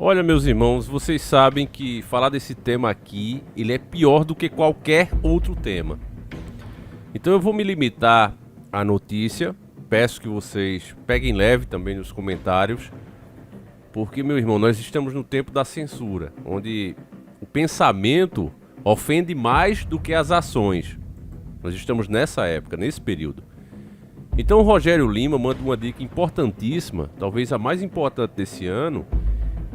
Olha, meus irmãos, vocês sabem que falar desse tema aqui, ele é pior do que qualquer outro tema. Então eu vou me limitar à notícia, peço que vocês peguem leve também nos comentários, porque, meu irmão, nós estamos no tempo da censura, onde o pensamento ofende mais do que as ações. Nós estamos nessa época, nesse período. Então o Rogério Lima manda uma dica importantíssima, talvez a mais importante desse ano,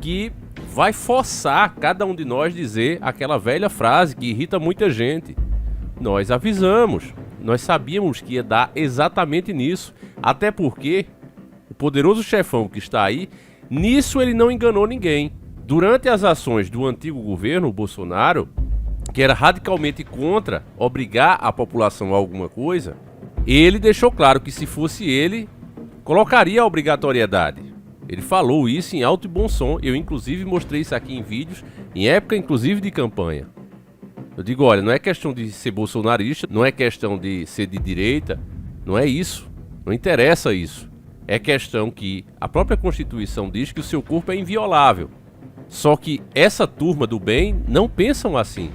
que vai forçar cada um de nós dizer aquela velha frase que irrita muita gente. Nós avisamos, nós sabíamos que ia dar exatamente nisso, até porque o poderoso chefão que está aí, nisso ele não enganou ninguém. Durante as ações do antigo governo, o Bolsonaro, que era radicalmente contra obrigar a população a alguma coisa, ele deixou claro que se fosse ele, colocaria a obrigatoriedade. Ele falou isso em alto e bom som, eu inclusive mostrei isso aqui em vídeos, em época inclusive de campanha. Eu digo, olha, não é questão de ser bolsonarista, não é questão de ser de direita, não é isso, não interessa isso. É questão que a própria Constituição diz que o seu corpo é inviolável. Só que essa turma do bem não pensam assim.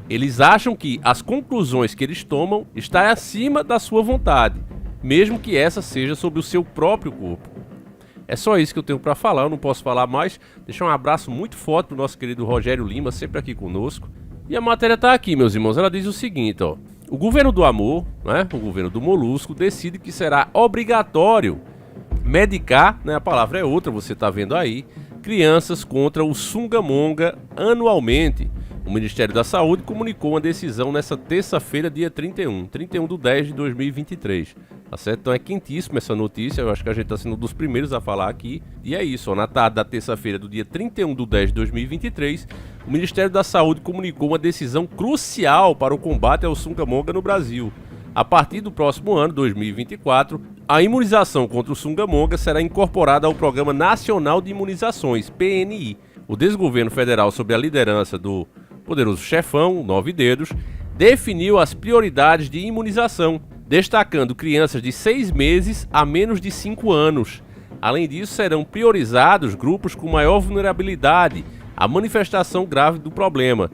Eles acham que as conclusões que eles tomam estão acima da sua vontade, mesmo que essa seja sobre o seu próprio corpo. É só isso que eu tenho para falar, eu não posso falar mais. Deixar um abraço muito forte pro nosso querido Rogério Lima, sempre aqui conosco. E a matéria tá aqui, meus irmãos, ela diz o seguinte, ó. O governo do amor, né, o governo do molusco, decide que será obrigatório medicar, né, a palavra é outra, você tá vendo aí, crianças contra o Sungamonga anualmente. O Ministério da Saúde comunicou uma decisão nessa terça-feira, dia 31 de 10 de 2023. Tá certo? Então é quentíssima essa notícia, eu acho que a gente está sendo um dos primeiros a falar aqui. E é isso, ó, na tarde da terça-feira do dia 31 de 10 de 2023, o Ministério da Saúde comunicou uma decisão crucial para o combate ao Sungamonga no Brasil. A partir do próximo ano, 2024, a imunização contra o Sungamonga será incorporada ao Programa Nacional de Imunizações, PNI. O desgoverno federal, sob a liderança do poderoso chefão, 9 dedos, definiu as prioridades de imunização, destacando crianças de 6 meses a menos de 5 anos. Além disso, serão priorizados grupos com maior vulnerabilidade à manifestação grave do problema.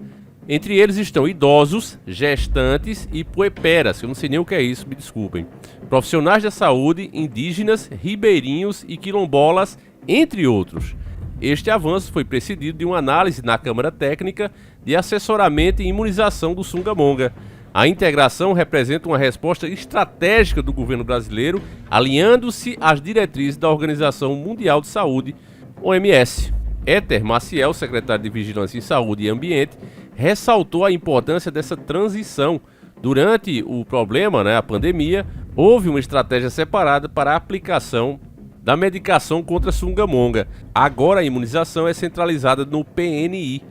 Entre eles estão idosos, gestantes e puerperas, que eu não sei nem o que é isso, me desculpem. Profissionais da saúde, indígenas, ribeirinhos e quilombolas, entre outros. Este avanço foi precedido de uma análise na Câmara Técnica de Assessoramento e Imunização do Sungamonga. A integração representa uma resposta estratégica do governo brasileiro, alinhando-se às diretrizes da Organização Mundial de Saúde, OMS. Éter Maciel, secretário de Vigilância em Saúde e Ambiente, ressaltou a importância dessa transição. Durante o problema, a pandemia, houve uma estratégia separada para a aplicação da medicação contra Sungamonga. Agora a imunização é centralizada no PNI,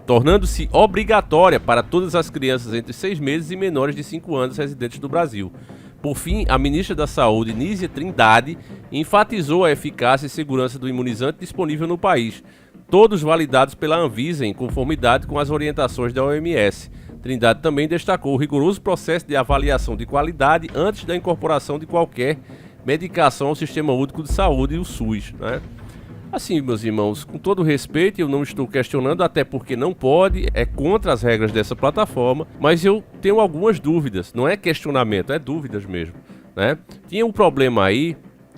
tornando-se obrigatória para todas as crianças entre 6 meses e menores de 5 anos residentes do Brasil. Por fim, a ministra da Saúde, Nízia Trindade, enfatizou a eficácia e segurança do imunizante disponível no país, todos validados pela Anvisa em conformidade com as orientações da OMS. Trindade também destacou o rigoroso processo de avaliação de qualidade antes da incorporação de qualquer medicação ao Sistema Único de Saúde, o SUS, Assim, meus irmãos, com todo respeito, eu não estou questionando, até porque não pode, é contra as regras dessa plataforma, mas eu tenho algumas dúvidas, não é questionamento, é dúvidas mesmo, Tinha um problema aí,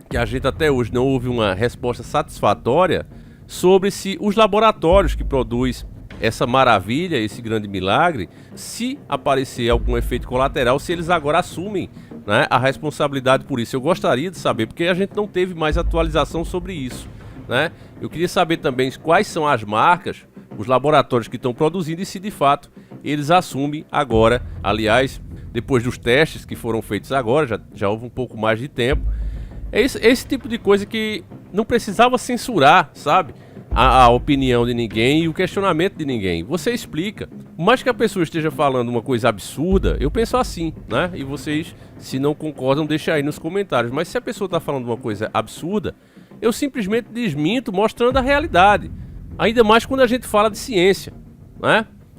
que a gente até hoje não houve uma resposta satisfatória, sobre se os laboratórios que produzem essa maravilha, esse grande milagre, se aparecer algum efeito colateral, se eles agora assumem a responsabilidade por isso. Eu gostaria de saber, porque a gente não teve mais atualização sobre isso, Eu queria saber também quais são as marcas, os laboratórios que estão produzindo e se de fato eles assumem agora. Aliás, depois dos testes que foram feitos agora, já houve um pouco mais de tempo. É esse tipo de coisa que não precisava censurar, sabe? A opinião de ninguém e o questionamento de ninguém. Você explica. Por mais que a pessoa esteja falando uma coisa absurda, eu penso assim, E vocês, se não concordam, deixem aí nos comentários. Mas se a pessoa está falando uma coisa absurda, eu simplesmente desminto mostrando a realidade. Ainda mais quando a gente fala de ciência,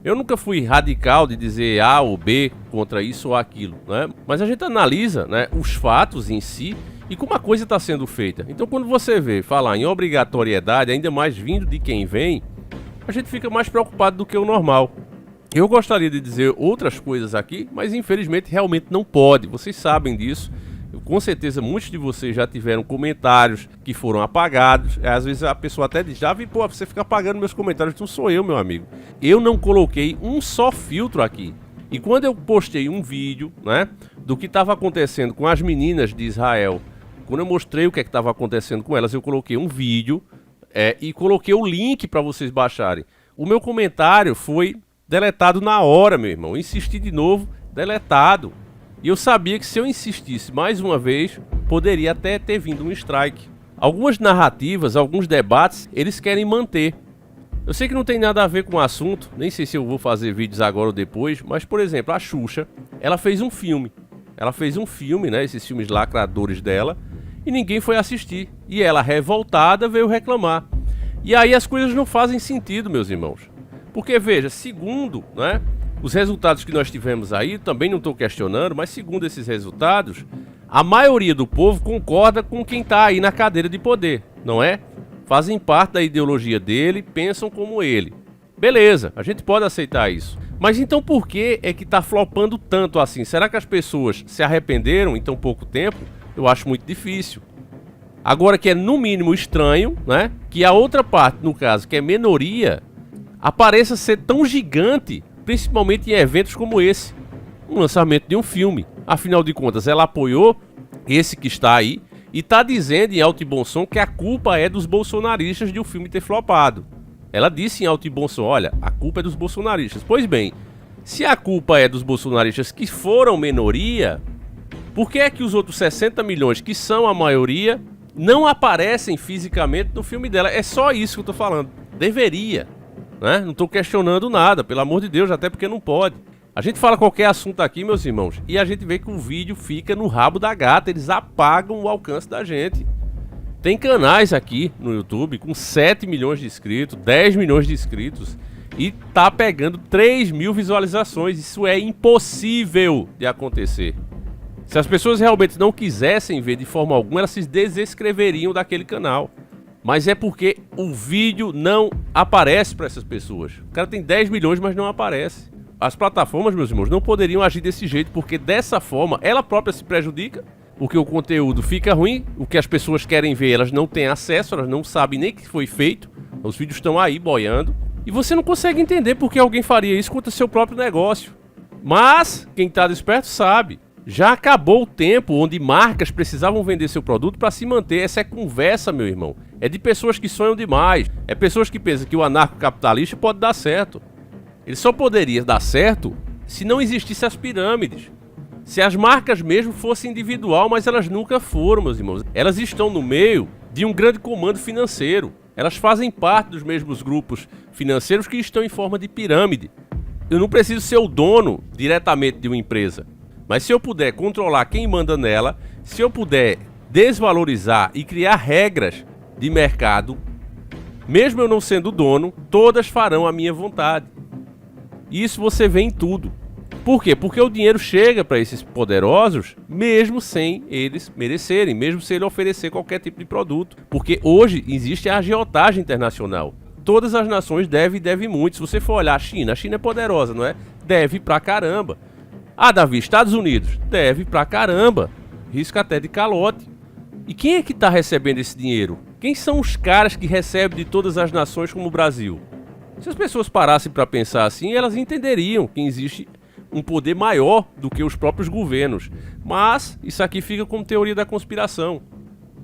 Eu nunca fui radical de dizer A ou B contra isso ou aquilo, Mas a gente analisa, os fatos em si e como a coisa está sendo feita. Então quando você vê falar em obrigatoriedade, ainda mais vindo de quem vem, a gente fica mais preocupado do que o normal. Eu gostaria de dizer outras coisas aqui, mas infelizmente realmente não pode. Vocês sabem disso. Com certeza muitos de vocês já tiveram comentários que foram apagados. Às vezes a pessoa até diz, já vi, pô, você fica apagando meus comentários. Não sou eu, meu amigo. Eu não coloquei um só filtro aqui. E quando eu postei um vídeo, né, do que estava acontecendo com as meninas de Israel, quando eu mostrei o que estava acontecendo com elas, eu coloquei um vídeo e coloquei o link para vocês baixarem. O meu comentário foi deletado na hora, meu irmão. Eu insisti de novo, deletado. E eu sabia que se eu insistisse mais uma vez, poderia até ter vindo um strike. Algumas narrativas, alguns debates, eles querem manter. Eu sei que não tem nada a ver com o assunto, nem sei se eu vou fazer vídeos agora ou depois, mas, por exemplo, a Xuxa, ela fez um filme. Ela fez um filme, né, esses filmes lacradores dela, e ninguém foi assistir. E ela, revoltada, veio reclamar. E aí as coisas não fazem sentido, meus irmãos. Porque, veja, segundo, né, os resultados que nós tivemos aí, também não estou questionando, mas segundo esses resultados, a maioria do povo concorda com quem está aí na cadeira de poder, não é? Fazem parte da ideologia dele, pensam como ele. Beleza, a gente pode aceitar isso. Mas então por que é que está flopando tanto assim? Será que as pessoas se arrependeram em tão pouco tempo? Eu acho muito difícil. Agora que é no mínimo estranho, né, que a outra parte, no caso, que é minoria, apareça ser tão gigante, principalmente em eventos como esse, um lançamento de um filme. Afinal de contas, ela apoiou esse que está aí e está dizendo em alto e bom som que a culpa é dos bolsonaristas de o filme ter flopado. Ela disse em alto e bom som, olha, a culpa é dos bolsonaristas. Pois bem, se a culpa é dos bolsonaristas que foram minoria, por que é que os outros 60 milhões, que são a maioria, não aparecem fisicamente no filme dela? É só isso que eu tô falando. Deveria, né? Não tô questionando nada, pelo amor de Deus, até porque não pode. A gente fala qualquer assunto aqui, meus irmãos, e a gente vê que o vídeo fica no rabo da gata, eles apagam o alcance da gente. Tem canais aqui no YouTube com 7 milhões de inscritos, 10 milhões de inscritos e tá pegando 3 mil visualizações. Isso é impossível de acontecer. Se as pessoas realmente não quisessem ver de forma alguma, elas se desinscreveriam daquele canal. Mas é porque o vídeo não aparece para essas pessoas. O cara tem 10 milhões, mas não aparece. As plataformas, meus irmãos, não poderiam agir desse jeito, porque dessa forma ela própria se prejudica, porque o conteúdo fica ruim, o que as pessoas querem ver, elas não têm acesso, elas não sabem nem o que foi feito, os vídeos estão aí boiando, e você não consegue entender por que alguém faria isso contra seu próprio negócio. Mas, quem está desperto sabe, já acabou o tempo onde marcas precisavam vender seu produto para se manter. Essa é conversa, meu irmão, é de pessoas que sonham demais, é pessoas que pensam que o anarcocapitalista pode dar certo. Ele só poderia dar certo se não existissem as pirâmides. Se as marcas mesmo fossem individual, mas elas nunca foram, meus irmãos. Elas estão no meio de um grande comando financeiro. Elas fazem parte dos mesmos grupos financeiros que estão em forma de pirâmide. Eu não preciso ser o dono diretamente de uma empresa. Mas se eu puder controlar quem manda nela, se eu puder desvalorizar e criar regras de mercado, mesmo eu não sendo dono, todas farão a minha vontade. Isso você vê em tudo. Por quê? Porque o dinheiro chega para esses poderosos mesmo sem eles merecerem, mesmo sem ele oferecer qualquer tipo de produto. Porque hoje existe a agiotagem internacional. Todas as nações devem muito. Se você for olhar a China é poderosa, não é? Deve pra caramba. Ah, Davi, Estados Unidos, deve pra caramba. Risca até de calote. E quem é que está recebendo esse dinheiro? Quem são os caras que recebem de todas as nações como o Brasil? Se as pessoas parassem para pensar assim, elas entenderiam que existe um poder maior do que os próprios governos. Mas isso aqui fica como teoria da conspiração.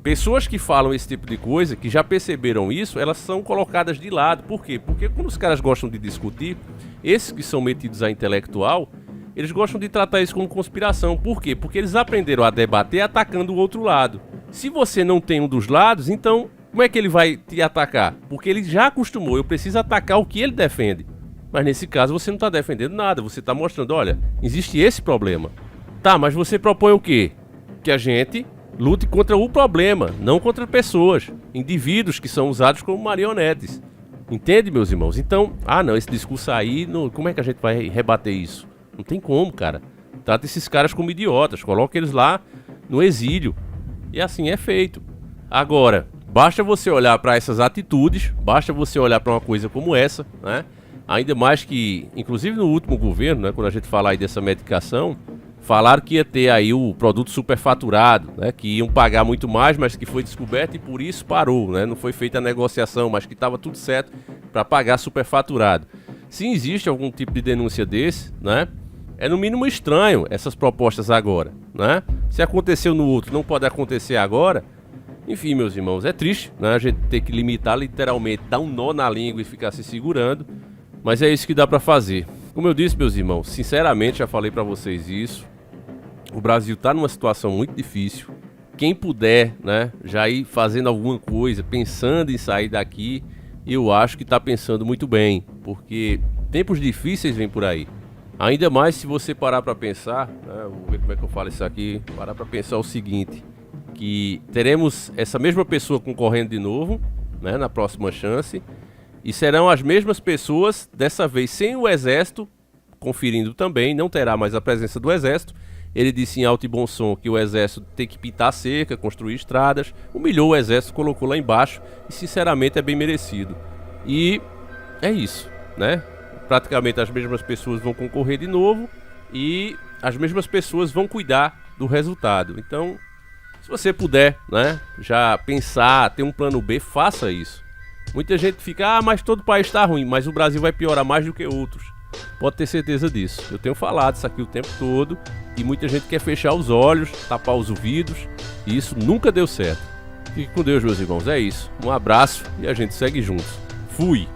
Pessoas que falam esse tipo de coisa, que já perceberam isso, elas são colocadas de lado. Por quê? Porque quando os caras gostam de discutir, esses que são metidos a intelectual, eles gostam de tratar isso como conspiração. Por quê? Porque eles aprenderam a debater atacando o outro lado. Se você não tem um dos lados, então como é que ele vai te atacar? Porque ele já acostumou, eu preciso atacar o que ele defende. Mas nesse caso você não está defendendo nada, você está mostrando, olha, existe esse problema. Tá, mas você propõe o quê? Que a gente lute contra o problema, não contra pessoas, indivíduos que são usados como marionetes. Entende, meus irmãos? Então, não, esse discurso aí, como é que a gente vai rebater isso? Não tem como, cara. Trata esses caras como idiotas, coloca eles lá no exílio. E assim é feito. Agora, basta você olhar para essas atitudes, basta você olhar para uma coisa como essa, né? Ainda mais que, inclusive no último governo, né, quando a gente falar aí dessa medicação, falaram que ia ter aí o produto superfaturado, né, que iam pagar muito mais, mas que foi descoberto e por isso parou, né? Não foi feita a negociação, mas que estava tudo certo para pagar superfaturado. Se existe algum tipo de denúncia desse, né, é no mínimo estranho essas propostas agora, né? Se aconteceu no outro, não pode acontecer agora. Enfim, meus irmãos, é triste, né, a gente ter que limitar literalmente, dar um nó na língua e ficar se segurando, mas é isso que dá para fazer. Como eu disse, meus irmãos, sinceramente já falei para vocês isso, o Brasil está numa situação muito difícil. Quem puder, né, já ir fazendo alguma coisa, pensando em sair daqui, eu acho que está pensando muito bem, porque tempos difíceis vêm por aí. Ainda mais se você parar para pensar, né, vou ver como é que eu falo isso aqui, parar para pensar o seguinte, que teremos essa mesma pessoa concorrendo de novo, né, na próxima chance, e serão as mesmas pessoas, dessa vez sem o exército, conferindo também, não terá mais a presença do exército. Ele disse em alto e bom som que o exército tem que pintar a cerca, construir estradas, humilhou o exército, colocou lá embaixo, e sinceramente é bem merecido. E é isso, né? Praticamente as mesmas pessoas vão concorrer de novo, e as mesmas pessoas vão cuidar do resultado. Então, se você puder, né, já pensar, ter um plano B, faça isso. Muita gente fica, mas todo país está ruim, mas o Brasil vai piorar mais do que outros. Pode ter certeza disso. Eu tenho falado isso aqui o tempo todo e muita gente quer fechar os olhos, tapar os ouvidos, e isso nunca deu certo. Fique com Deus, meus irmãos. É isso. Um abraço e a gente segue juntos. Fui!